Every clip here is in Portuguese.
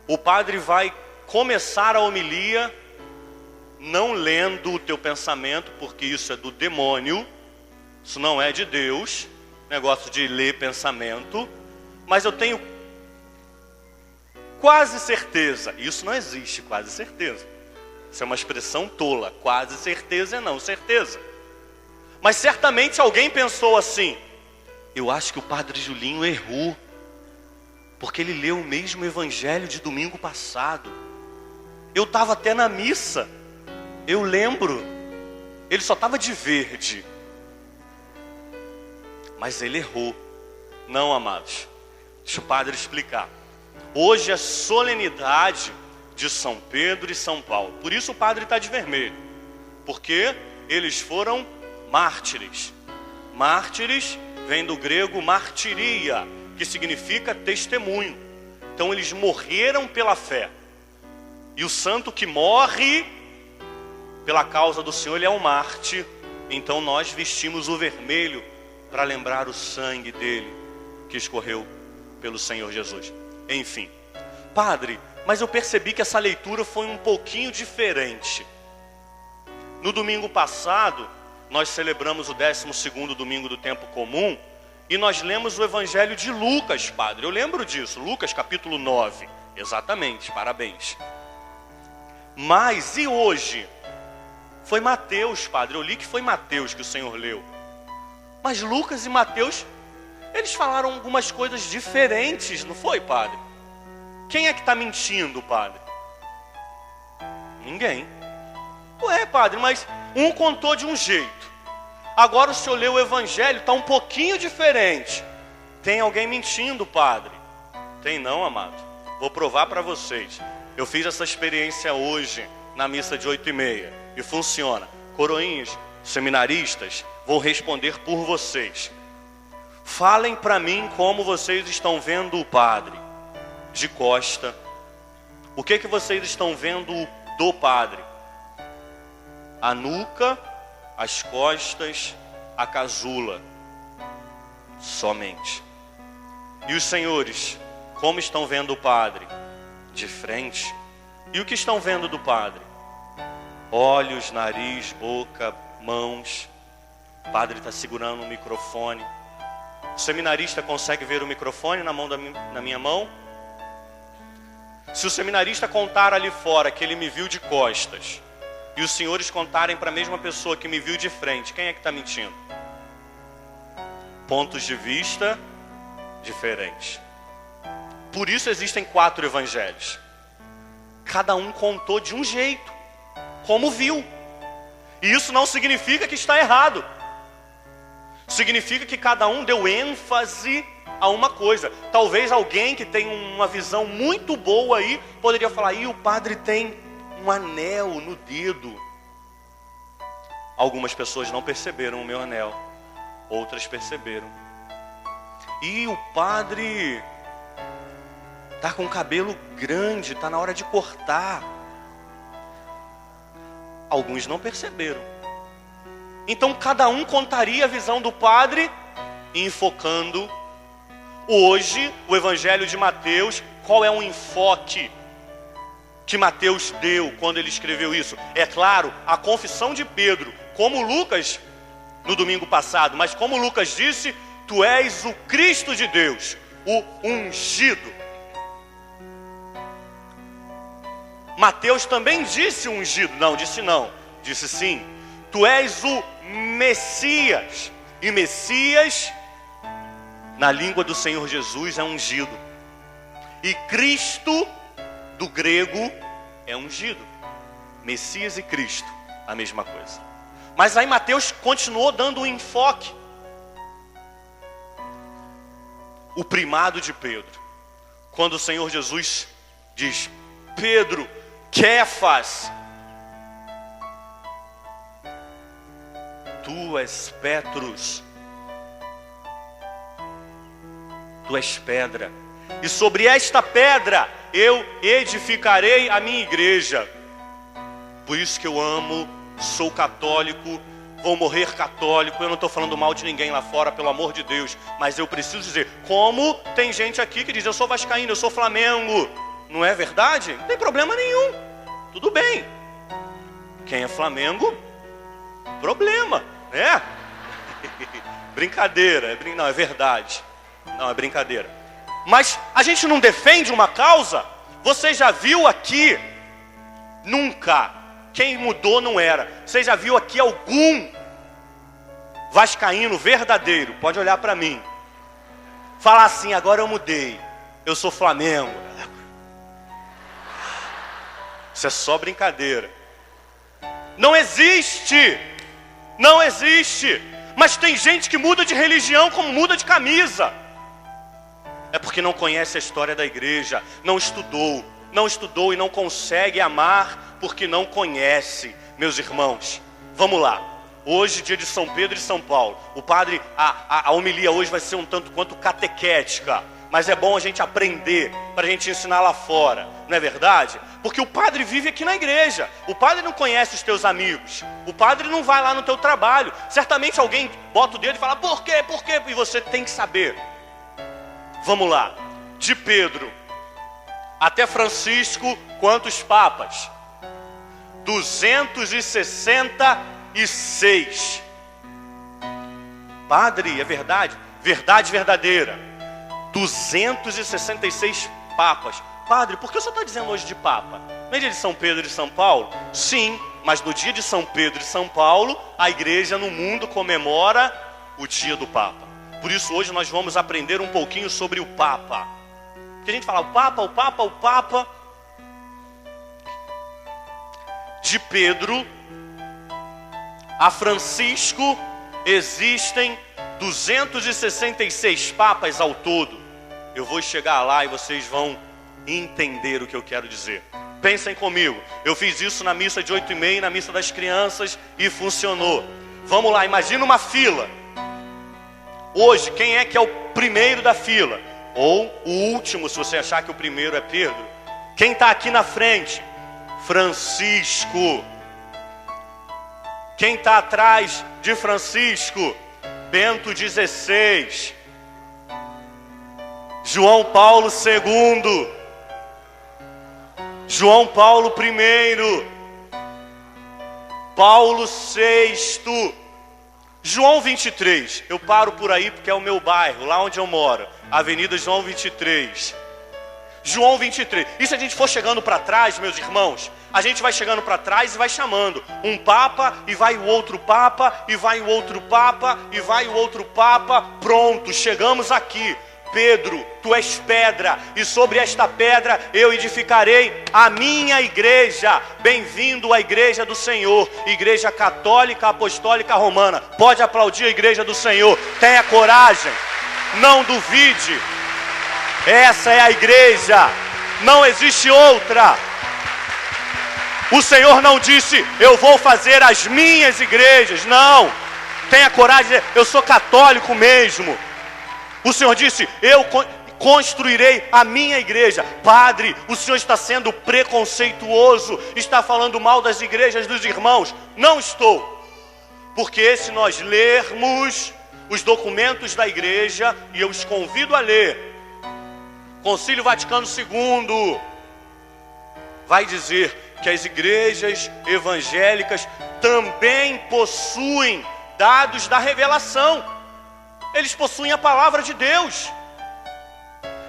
O padre vai começar a homilia não lendo o teu pensamento, porque isso é do demônio, isso não é de Deus, negócio de ler pensamento, mas eu tenho quase certeza, isso não existe, quase certeza, isso é uma expressão tola, quase certeza é não certeza, mas certamente alguém pensou assim, eu acho que o padre Julinho errou, porque ele leu o mesmo evangelho de domingo passado, eu estava até na missa, eu lembro, ele só estava de verde, mas ele errou. Não, amados, deixa o padre explicar. Hoje é solenidade de São Pedro e São Paulo, por isso o padre está de vermelho, porque eles foram mártires. Mártires vem do grego martiria, que significa testemunho. Então eles morreram pela fé. E o santo que morre pela causa do Senhor, ele é um mártir. Então nós vestimos o vermelho para lembrar o sangue dele que escorreu pelo Senhor Jesus. Enfim, padre, mas eu percebi que essa leitura foi um pouquinho diferente. No domingo passado, nós celebramos o 12º domingo do tempo comum e nós lemos o evangelho de Lucas, padre. Eu lembro disso, Lucas capítulo 9. Exatamente, parabéns. Mas e hoje? Foi Mateus, padre. Eu li que foi Mateus que o Senhor leu. Mas Lucas e Mateus, eles falaram algumas coisas diferentes, não foi, padre? Quem é que está mentindo, padre? Ninguém. Ué, padre, mas um contou de um jeito. Agora o senhor leu o evangelho, está um pouquinho diferente. Tem alguém mentindo, padre? Tem não, amado. Vou provar para vocês. Eu fiz essa experiência hoje, na missa de 8h30. E funciona. Coroinhas, seminaristas, vou responder por vocês. Falem para mim como vocês estão vendo o padre. De costa. O que vocês estão vendo do padre? A nuca, as costas, a casula. Somente. E os senhores, como estão vendo o padre? De frente. E o que estão vendo do padre? Olhos, nariz, boca, mãos. O padre está segurando um microfone. O seminarista consegue ver o microfone na minha mão? Se o seminarista contar ali fora que ele me viu de costas, e os senhores contarem para a mesma pessoa que me viu de frente, quem é que está mentindo? Pontos de vista diferentes. Por isso existem 4 evangelhos. Cada um contou de um jeito, como viu. E isso não significa que está errado. Significa que cada um deu ênfase a uma coisa. Talvez alguém que tem uma visão muito boa aí poderia falar, e o padre tem um anel no dedo. Algumas pessoas não perceberam o meu anel, outras perceberam. E o padre está com o cabelo grande, está na hora de cortar. Alguns não perceberam. Então cada um contaria a visão do padre, enfocando. Hoje, o evangelho de Mateus, qual é o enfoque que Mateus deu quando ele escreveu isso? É claro, a confissão de Pedro, como Lucas no domingo passado, mas como Lucas disse, tu és o Cristo de Deus, o ungido. Mateus também disse ungido, não, disse sim, tu és o Messias, e Messias, na língua do Senhor Jesus, é ungido, e Cristo, do grego, é ungido. Messias e Cristo, a mesma coisa. Mas aí Mateus continuou dando um enfoque. O primado de Pedro, quando o Senhor Jesus diz, Pedro, Quefas, tu és Petrus, tu és pedra, e sobre esta pedra eu edificarei a minha igreja. Por isso que eu amo, sou católico, vou morrer católico. Eu não estou falando mal de ninguém lá fora, pelo amor de Deus, mas eu preciso dizer, como tem gente aqui que diz, eu sou vascaíno, eu sou Flamengo. não é verdade? Não tem problema nenhum, tudo bem. Quem é Flamengo, problema, né? Brincadeira, não, é verdade. Não, é brincadeira. Mas a gente não defende uma causa? Você já viu aqui? Nunca. Quem mudou não era. Você já viu aqui algum vascaíno verdadeiro? Pode olhar para mim. Falar assim, agora eu mudei. Eu sou Flamengo. Isso é só brincadeira. Não existe. Não existe. Mas tem gente que muda de religião como muda de camisa. É porque não conhece a história da igreja, não estudou e não consegue amar porque não conhece. Meus irmãos, vamos lá. Hoje, dia de São Pedro e São Paulo. O padre, a homilia hoje vai ser um tanto quanto catequética. Mas é bom a gente aprender para a gente ensinar lá fora, não é verdade? Porque o padre vive aqui na igreja. O padre não conhece os teus amigos. O padre não vai lá no teu trabalho. Certamente alguém bota o dedo e fala, por quê? Por quê? E você tem que saber. Vamos lá. De Pedro até Francisco, quantos papas? 266. Padre, é verdade? Verdade verdadeira. 266 papas. Padre, por que o senhor está dizendo hoje de Papa? Não é dia de São Pedro e São Paulo? Sim, mas no dia de São Pedro e São Paulo, a igreja no mundo comemora o dia do Papa. Por isso hoje nós vamos aprender um pouquinho sobre o Papa. Porque a gente fala o Papa. De Pedro a Francisco existem 266 papas ao todo. Eu vou chegar lá e vocês vão entender o que eu quero dizer. Pensem comigo. Eu fiz isso na missa de 8h30, na missa das crianças, e funcionou. Vamos lá, imagina uma fila. Hoje, quem é que é o primeiro da fila? Ou o último, se você achar que o primeiro é Pedro. Quem está aqui na frente? Francisco. Quem está atrás de Francisco? Bento XVI. João Paulo II. João Paulo I. Paulo VI. João 23. Eu paro por aí porque é o meu bairro, lá onde eu moro. Avenida João 23. João 23. E se a gente for chegando para trás, meus irmãos, a gente vai chegando para trás e vai chamando um papa, e vai o outro papa, e vai o outro papa, e vai o outro papa. Pronto, chegamos aqui. Pedro, tu és pedra, e sobre esta pedra eu edificarei a minha igreja. Bem-vindo à igreja do Senhor, igreja católica, apostólica, romana. Pode aplaudir a igreja do Senhor. Tenha coragem, não duvide. Essa é a igreja, não existe outra. O Senhor não disse, eu vou fazer as minhas igrejas. Não, tenha coragem de dizer, eu sou católico mesmo. O Senhor disse, eu construirei a minha igreja. Padre, o Senhor está sendo preconceituoso, está falando mal das igrejas dos irmãos. Não estou. Porque se nós lermos os documentos da igreja, e eu os convido a ler, Concílio Vaticano II vai dizer que as igrejas evangélicas também possuem dados da revelação. Eles possuem a palavra de Deus.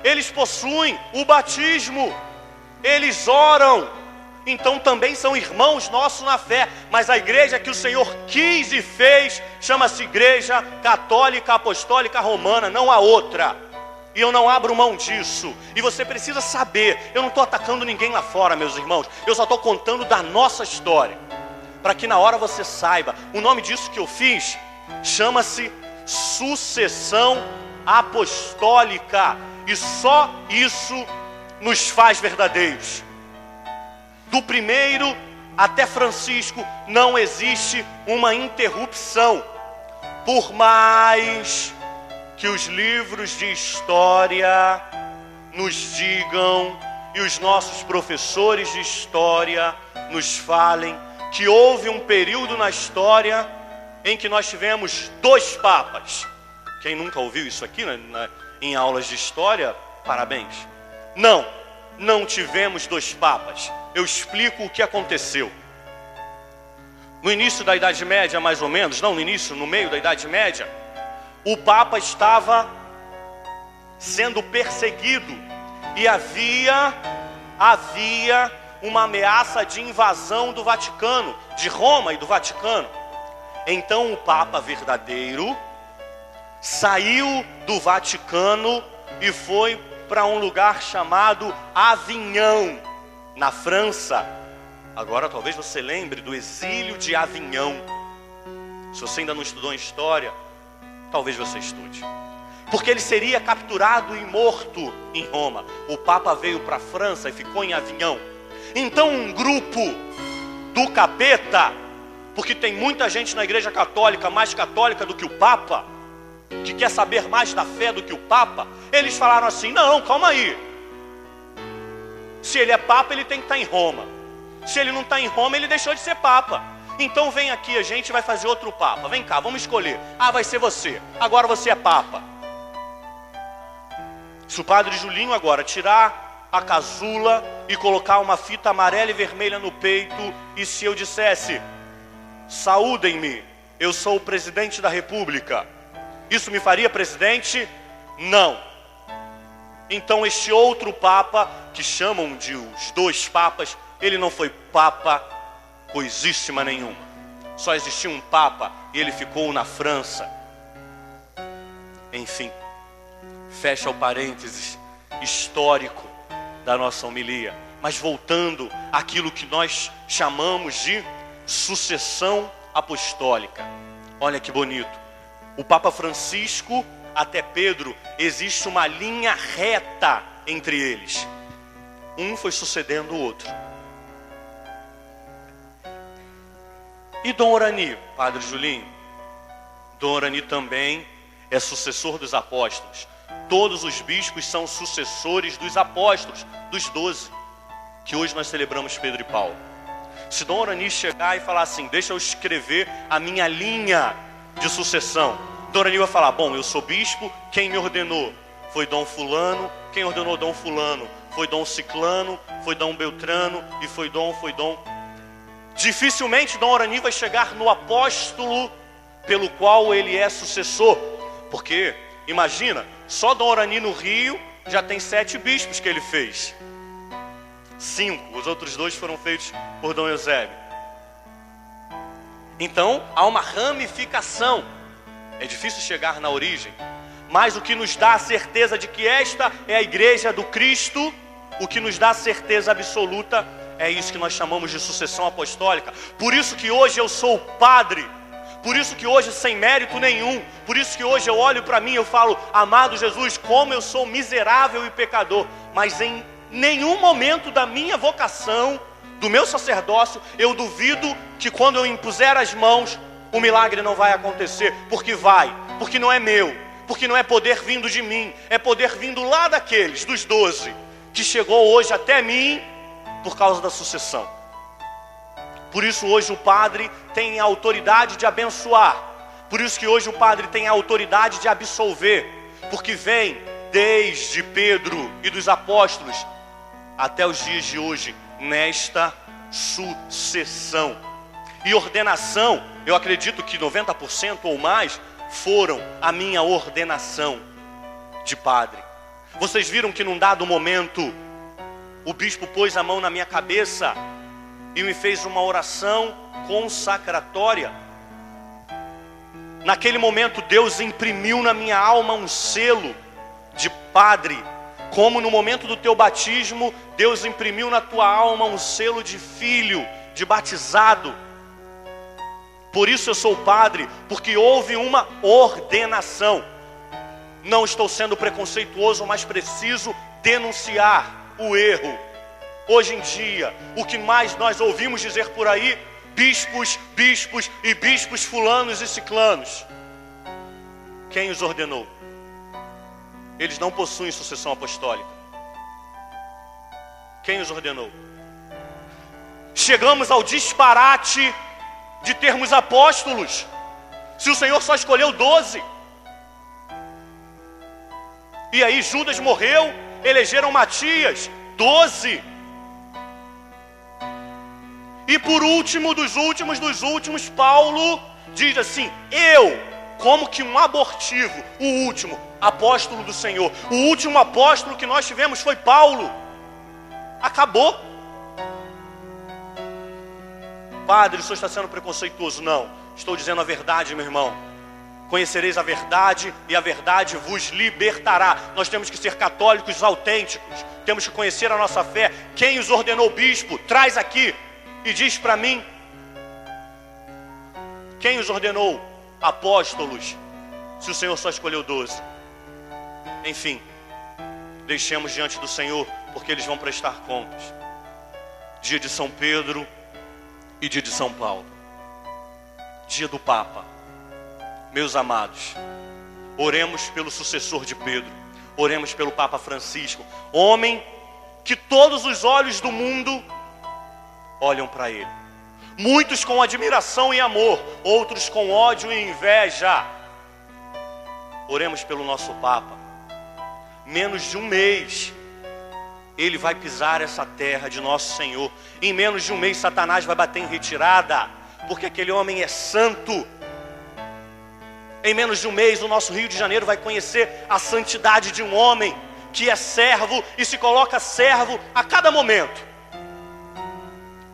Eles possuem o batismo. Eles oram. Então também são irmãos nossos na fé. Mas a igreja que o Senhor quis e fez chama-se Igreja Católica Apostólica Romana. Não há outra. E eu não abro mão disso. E você precisa saber. Eu não estou atacando ninguém lá fora, meus irmãos. Eu só estou contando da nossa história. Para que na hora você saiba. O nome disso que eu fiz chama-se sucessão apostólica. E só isso nos faz verdadeiros. Do primeiro até Francisco não existe uma interrupção. Por mais que os livros de história nos digam, e os nossos professores de história nos falem, que houve um período na história em que nós tivemos 2 papas. Quem nunca ouviu isso aqui em aulas de história, parabéns. Não, não tivemos 2 papas? Eu explico o que aconteceu. No início da Idade Média, mais ou menos, não no início, no meio da Idade Média, o Papa estava sendo perseguido e havia uma ameaça de invasão do Vaticano, de Roma e do Vaticano. Então o Papa verdadeiro saiu do Vaticano e foi para um lugar chamado Avignon, na França. Agora talvez você lembre do exílio de Avignon. Se você ainda não estudou em história, talvez você estude. Porque ele seria capturado e morto em Roma. O Papa veio para a França e ficou em Avignon. Então um grupo do capeta, porque tem muita gente na Igreja Católica, mais católica do que o Papa, que quer saber mais da fé do que o Papa, eles falaram assim: não, calma aí. Se ele é Papa, ele tem que estar em Roma. Se ele não está em Roma, ele deixou de ser Papa. Então vem aqui, a gente vai fazer outro Papa. Vem cá, vamos escolher. Ah, vai ser você. Agora você é Papa. Se o Padre Julinho agora tirar a casula e colocar uma fita amarela e vermelha no peito, e se eu dissesse: saúdem-me, eu sou o presidente da República, isso me faria presidente? Não. Então este outro Papa, que chamam de os 2 papas, ele não foi Papa coisíssima nenhuma. Só existia um Papa e ele ficou na França. Enfim, fecha o parênteses histórico da nossa homilia. Mas voltando àquilo que nós chamamos de sucessão apostólica. Olha que bonito. O Papa Francisco até Pedro, existe uma linha reta entre eles. Um foi sucedendo o outro. E Dom Orani, Padre Julinho? Dom Orani também é sucessor dos apóstolos. Todos os bispos são sucessores dos apóstolos, dos 12, que hoje nós celebramos Pedro e Paulo. Se Dom Orani chegar e falar assim: deixa eu escrever a minha linha de sucessão, Dom Orani vai falar: bom, eu sou bispo, quem me ordenou foi Dom Fulano, quem ordenou Dom Fulano foi Dom Ciclano, foi Dom Beltrano e foi Dom. Dificilmente Dom Orani vai chegar no apóstolo pelo qual ele é sucessor. Porque, imagina, só Dom Orani no Rio já tem 7 bispos que ele fez. 5, os outros 2 foram feitos por Dom Eusébio. Então, há uma ramificação. É difícil chegar na origem. Mas o que nos dá a certeza de que esta é a igreja do Cristo, o que nos dá a certeza absoluta, é isso que nós chamamos de sucessão apostólica. Por isso que hoje eu sou padre. Por isso que hoje, sem mérito nenhum, por isso que hoje eu olho para mim e eu falo: amado Jesus, como eu sou miserável e pecador. Mas em nenhum momento da minha vocação, do meu sacerdócio, eu duvido que quando eu impuser as mãos, o milagre não vai acontecer. Porque vai, porque não é meu, porque não é poder vindo de mim, é poder vindo lá daqueles, dos 12, que chegou hoje até mim por causa da sucessão. Por isso hoje o padre tem a autoridade de abençoar. Por isso que hoje o padre tem a autoridade de absolver. Porque vem desde Pedro e dos apóstolos até os dias de hoje nesta sucessão. E ordenação, eu acredito que 90% ou mais foram a minha ordenação de padre. Vocês viram que num dado momento o bispo pôs a mão na minha cabeça e me fez uma oração consacratória. Naquele momento Deus imprimiu na minha alma um selo de padre. Como no momento do teu batismo, Deus imprimiu na tua alma um selo de filho, de batizado. Por isso eu sou padre, porque houve uma ordenação. Não estou sendo preconceituoso, mas preciso denunciar o erro. Hoje em dia, o que mais nós ouvimos dizer por aí: bispos, bispos e bispos fulanos e ciclanos. Quem os ordenou? Eles não possuem sucessão apostólica. Quem os ordenou? Chegamos ao disparate de termos apóstolos, se o Senhor só escolheu 12. E aí Judas morreu, elegeram Matias. 12. E por último, dos últimos, Paulo diz assim: eu, como que um abortivo, o último apóstolo do Senhor, o último apóstolo que nós tivemos foi Paulo. Acabou. Padre, o senhor está sendo preconceituoso. Não, estou dizendo a verdade, meu irmão. Conhecereis a verdade e a verdade vos libertará. Nós temos que ser católicos autênticos. Temos que conhecer a nossa fé. Quem os ordenou bispo? Traz aqui e diz para mim. Quem os ordenou apóstolos? Se o Senhor só escolheu 12. Enfim, deixemos diante do Senhor, porque eles vão prestar contas. Dia de São Pedro e dia de São Paulo. Dia do Papa. Meus amados, oremos pelo sucessor de Pedro. Oremos pelo Papa Francisco, homem que todos os olhos do mundo olham para ele. Muitos com admiração e amor, outros com ódio e inveja. Oremos pelo nosso Papa. Menos de um mês ele vai pisar essa terra de nosso Senhor. Em menos de um mês Satanás vai bater em retirada, porque aquele homem é santo. Em menos de um mês o nosso Rio de Janeiro vai conhecer a santidade de um homem que é servo e se coloca servo a cada momento.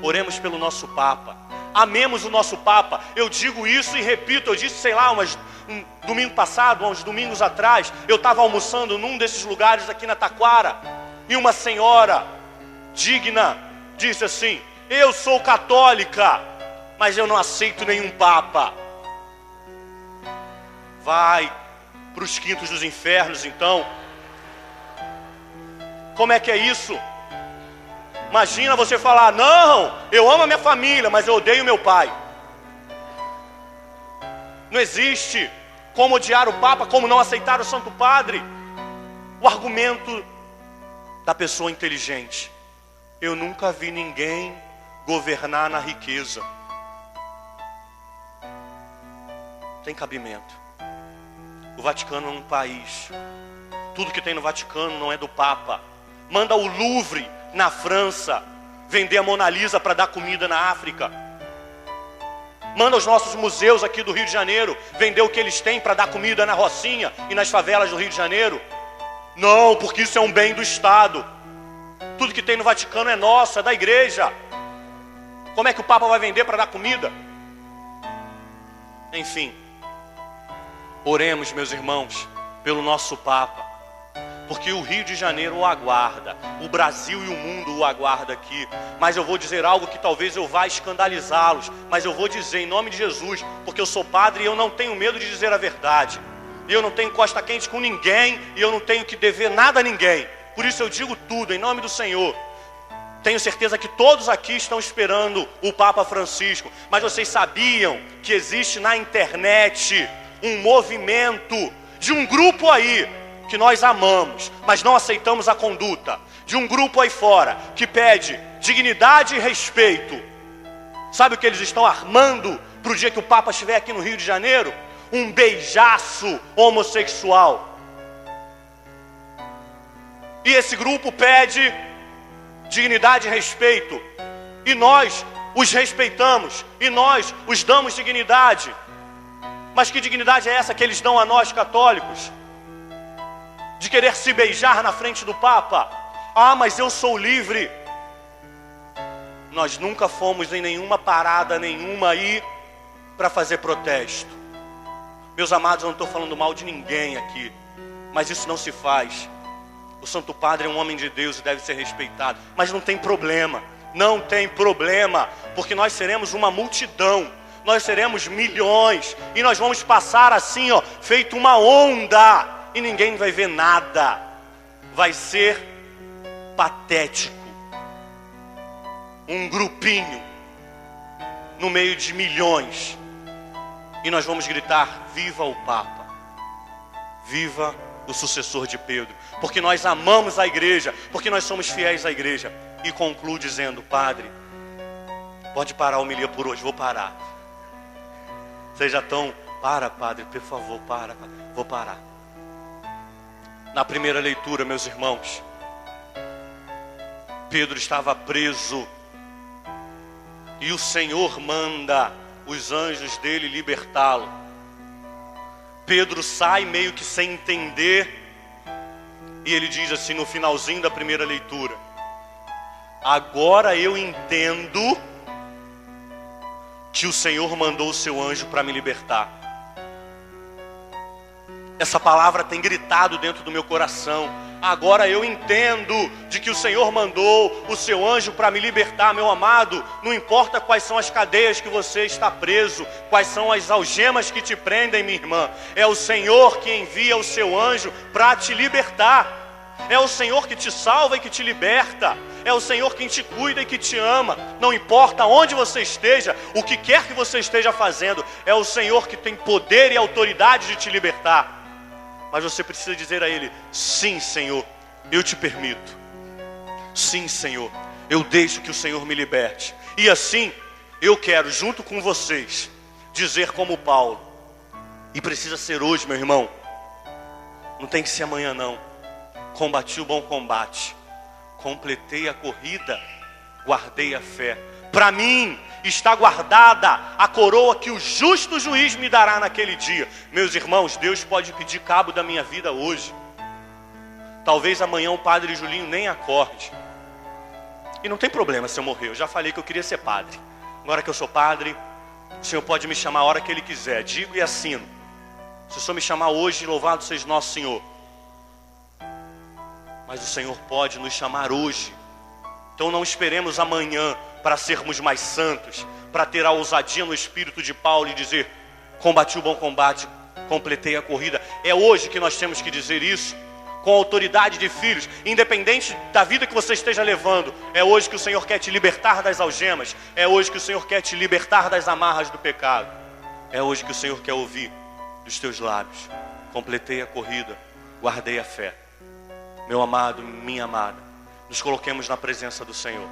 Oremos pelo nosso Papa. Amemos o nosso Papa. Eu digo isso e repito, eu disse, sei lá, um domingo passado, uns domingos atrás, eu estava almoçando num desses lugares aqui na Taquara, e uma senhora digna disse assim: eu sou católica, mas eu não aceito nenhum Papa. Vai para os quintos dos infernos, então. Como é que é isso? Imagina você falar: não, eu amo a minha família, mas eu odeio meu pai. Não existe como odiar o Papa, como não aceitar o Santo Padre. O argumento da pessoa inteligente: eu nunca vi ninguém governar na riqueza. Tem cabimento. O Vaticano é um país. Tudo que tem no Vaticano não é do Papa. Manda o Louvre na França vender a Mona Lisa para dar comida na África. Manda os nossos museus aqui do Rio de Janeiro vender o que eles têm para dar comida na Rocinha e nas favelas do Rio de Janeiro. Não, porque isso é um bem do Estado. Tudo que tem no Vaticano é nosso, é da igreja. Como é que o Papa vai vender para dar comida? Enfim, oremos, meus irmãos, pelo nosso Papa, porque o Rio de Janeiro o aguarda, o Brasil e o mundo o aguardam aqui. Mas eu vou dizer algo que talvez eu vá escandalizá-los, mas eu vou dizer em nome de Jesus, porque eu sou padre e eu não tenho medo de dizer a verdade. Eu não tenho costa quente com ninguém e eu não tenho que dever nada a ninguém. Por isso eu digo tudo em nome do Senhor. Tenho certeza que todos aqui estão esperando o Papa Francisco, mas vocês sabiam que existe na internet um movimento de um grupo aí que nós amamos, mas não aceitamos a conduta, de um grupo aí fora que pede dignidade e respeito. Sabe o que eles estão armando para o dia que o Papa estiver aqui no Rio de Janeiro? Um beijaço homossexual. E esse grupo pede dignidade e respeito, e nós os respeitamos, e nós os damos dignidade. Mas que dignidade é essa que eles dão a nós católicos? De querer se beijar na frente do Papa? Ah, mas eu sou livre. Nós nunca fomos em nenhuma parada nenhuma aí para fazer protesto. Meus amados, eu não estou falando mal de ninguém aqui, mas isso não se faz. O Santo Padre é um homem de Deus e deve ser respeitado. Mas não tem problema, não tem problema, porque nós seremos uma multidão, nós seremos milhões, e nós vamos passar assim, ó, feito uma onda, e ninguém vai ver nada. Vai ser patético. Um grupinho no meio de milhões, e nós vamos gritar: viva o Papa, viva o sucessor de Pedro, porque nós amamos a igreja, porque nós somos fiéis à igreja. E concluo dizendo: padre, pode parar a homilia por hoje. Vou parar. Vocês já estão: para, padre, por favor, para. Vou parar. Na primeira leitura, meus irmãos, Pedro estava preso e o Senhor manda os anjos dele libertá-lo. Pedro sai meio que sem entender e ele diz assim no finalzinho da primeira leitura: agora eu entendo que o Senhor mandou o seu anjo para me libertar. Essa palavra tem gritado dentro do meu coração. Agora eu entendo de que o Senhor mandou o seu anjo para me libertar, meu amado. Não importa quais são as cadeias que você está preso, quais são as algemas que te prendem, minha irmã. É o Senhor que envia o seu anjo para te libertar. É o Senhor que te salva e que te liberta. É o Senhor quem te cuida e que te ama. Não importa onde você esteja, o que quer que você esteja fazendo, é o Senhor que tem poder e autoridade de te libertar. Mas você precisa dizer a Ele: sim, Senhor, eu te permito. Sim, Senhor, eu deixo que o Senhor me liberte. E assim, eu quero, junto com vocês, dizer como Paulo. E precisa ser hoje, meu irmão. Não tem que ser amanhã, não. Combati o bom combate. Completei a corrida. Guardei a fé. Para mim está guardada a coroa que o justo juiz me dará naquele dia. Meus irmãos, Deus pode pedir cabo da minha vida hoje. Talvez amanhã o padre Julinho nem acorde. E não tem problema se eu morrer. Eu já falei que eu queria ser padre. Agora que eu sou padre, o Senhor pode me chamar a hora que Ele quiser. Digo e assino. Se o Senhor me chamar hoje, louvado seja nosso Senhor. Mas o Senhor pode nos chamar hoje. Então não esperemos amanhã para sermos mais santos, para ter a ousadia no espírito de Paulo e dizer: combati o bom combate, completei a corrida. É hoje que nós temos que dizer isso, com autoridade de filhos, independente da vida que você esteja levando. É hoje que o Senhor quer te libertar das algemas. É hoje que o Senhor quer te libertar das amarras do pecado. É hoje que o Senhor quer ouvir dos teus lábios: completei a corrida, guardei a fé. Meu amado, minha amada, nos coloquemos na presença do Senhor.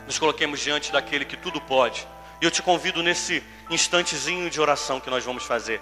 Nos coloquemos diante daquele que tudo pode. E eu te convido nesse instantezinho de oração que nós vamos fazer,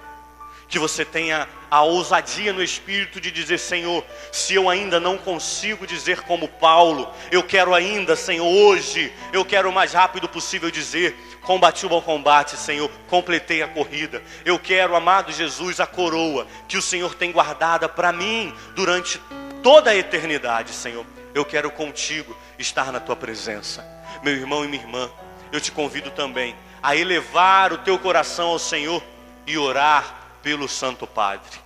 que você tenha a ousadia no espírito de dizer: Senhor, se eu ainda não consigo dizer como Paulo, eu quero ainda, Senhor, hoje, eu quero o mais rápido possível dizer: combati o bom combate, Senhor, completei a corrida. Eu quero, amado Jesus, a coroa que o Senhor tem guardada para mim durante toda a eternidade, Senhor. Eu quero contigo estar na tua presença. Meu irmão e minha irmã, eu te convido também a elevar o teu coração ao Senhor e orar pelo Santo Padre.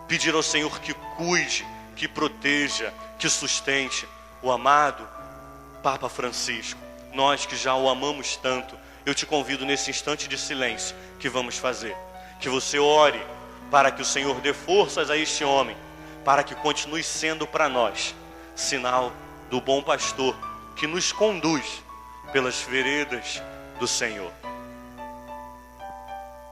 Pedir ao Senhor que cuide, que proteja, que sustente o amado Papa Francisco. Nós que já o amamos tanto, eu te convido nesse instante de silêncio que vamos fazer, que você ore para que o Senhor dê forças a este homem, para que continue sendo para nós sinal do bom pastor que nos conduz pelas veredas do Senhor.